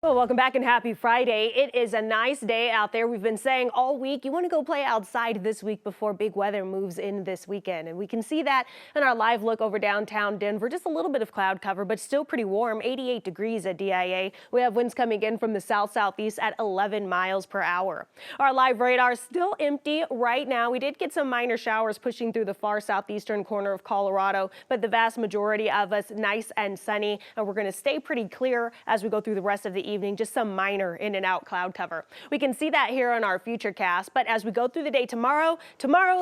Well, welcome back and happy Friday. It is a nice day out there. We've been saying all week you want to go play outside this week before big weather moves in this weekend. And we can see that in our live look over downtown Denver. Just a little bit of cloud cover, but still pretty warm, 88 degrees at DIA. We have winds coming in from the south-southeast at 11 miles per hour. Our live radar is still empty right now. We did get some minor showers pushing through the far southeastern corner of Colorado, but the vast majority of us nice and sunny. And we're going to stay pretty clear as we go through the rest of the evening, just some minor in and out cloud cover. We can see that here on our Futurecast, but as we go through the day tomorrow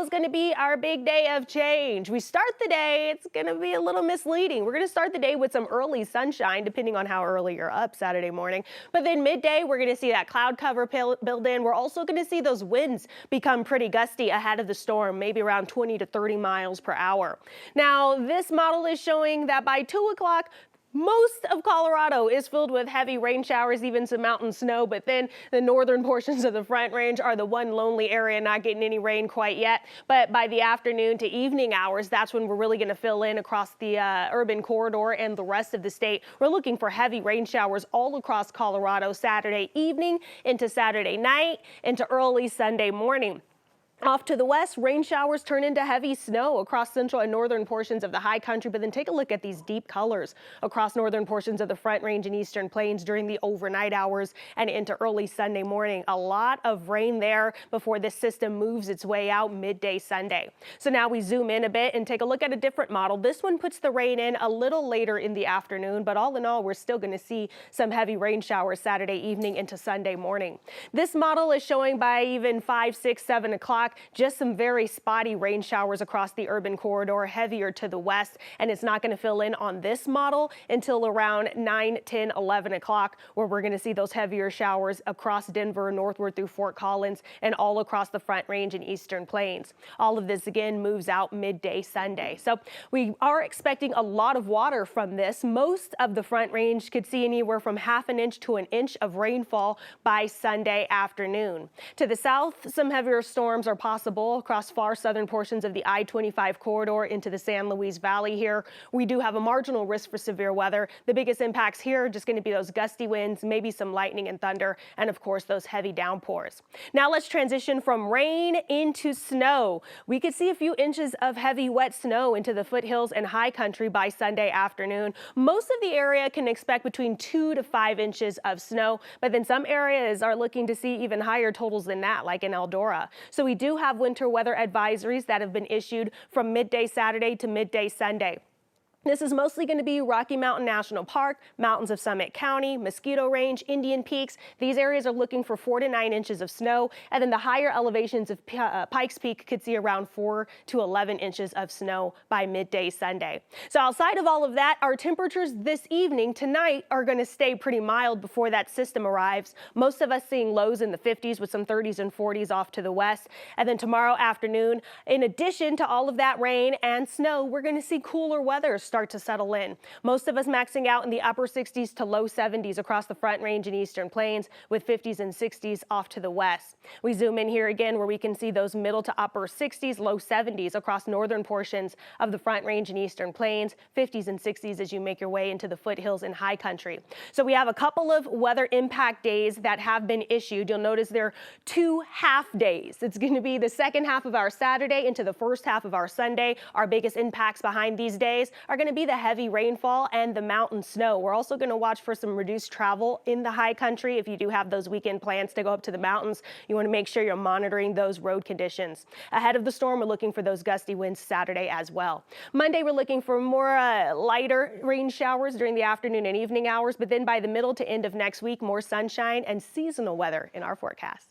is going to be our big day of change. We start the day, it's going to be a little misleading. We're going to start the day with some early sunshine, depending on how early you're up Saturday morning. But then midday, we're going to see that cloud cover build in. We're also going to see those winds become pretty gusty ahead of the storm, maybe around 20 to 30 miles per hour. Now, this model is showing that by 2 o'clock, most of Colorado is filled with heavy rain showers, even some mountain snow, but then the northern portions of the Front Range are the one lonely area not getting any rain quite yet. But by the afternoon to evening hours, that's when we're really going to fill in across the urban corridor and the rest of the state. We're looking for heavy rain showers all across Colorado Saturday evening into Saturday night into early Sunday morning. Off to the west, rain showers turn into heavy snow across central and northern portions of the high country. But then take a look at these deep colors across northern portions of the Front Range and eastern plains during the overnight hours and into early Sunday morning. A lot of rain there before this system moves its way out midday Sunday. So now we zoom in a bit and take a look at a different model. This one puts the rain in a little later in the afternoon, but all in all, we're still going to see some heavy rain showers Saturday evening into Sunday morning. This model is showing by even 5, 6, 7 o'clock. Just some very spotty rain showers across the urban corridor, heavier to the west, and it's not going to fill in on this model until around 9, 10, 11 o'clock, where we're going to see those heavier showers across Denver, northward through Fort Collins, and all across the Front Range and eastern plains. All of this again moves out midday Sunday. So we are expecting a lot of water from this. Most of the Front Range could see anywhere from ½ an inch to an inch of rainfall by Sunday afternoon. To the south, some heavier storms are possible across far southern portions of the I-25 corridor into the San Luis Valley here. We do have a marginal risk for severe weather. The biggest impacts here are just going to be those gusty winds, maybe some lightning and thunder, and of course those heavy downpours. Now let's transition from rain into snow. We could see a few inches of heavy wet snow into the foothills and high country by Sunday afternoon. Most of the area can expect between 2 to 5 inches of snow, but then some areas are looking to see even higher totals than that, like in Eldora. So we do have winter weather advisories that have been issued from midday Saturday to midday Sunday. This is mostly going to be Rocky Mountain National Park, mountains of Summit County, Mosquito Range, Indian Peaks. These areas are looking for 4 to 9 inches of snow, and then the higher elevations of Pikes Peak could see around 4 to 11 inches of snow by midday Sunday. So outside of all of that, our temperatures this evening tonight are going to stay pretty mild before that system arrives. Most of us seeing lows in the 50s with some 30s and 40s off to the west. And then tomorrow afternoon, in addition to all of that rain and snow, we're going to see cooler weather start to settle in. Most of us maxing out in the upper 60s to low 70s across the Front Range and eastern plains, with 50s and 60s off to the west. We zoom in here again where we can see those middle to upper 60s, low 70s across northern portions of the Front Range and eastern plains, 50s and 60s as you make your way into the foothills and high country. So we have a couple of weather impact days that have been issued. You'll notice they're 2 half days. It's going to be the second half of our Saturday into the first half of our Sunday. Our biggest impacts behind these days are going to be the heavy rainfall and the mountain snow. We're also going to watch for some reduced travel in the high country. If you do have those weekend plans to go up to the mountains, you want to make sure you're monitoring those road conditions. Ahead of the storm, we're looking for those gusty winds Saturday as well. Monday, we're looking for more lighter rain showers during the afternoon and evening hours, but then by the middle to end of next week, more sunshine and seasonal weather in our forecast.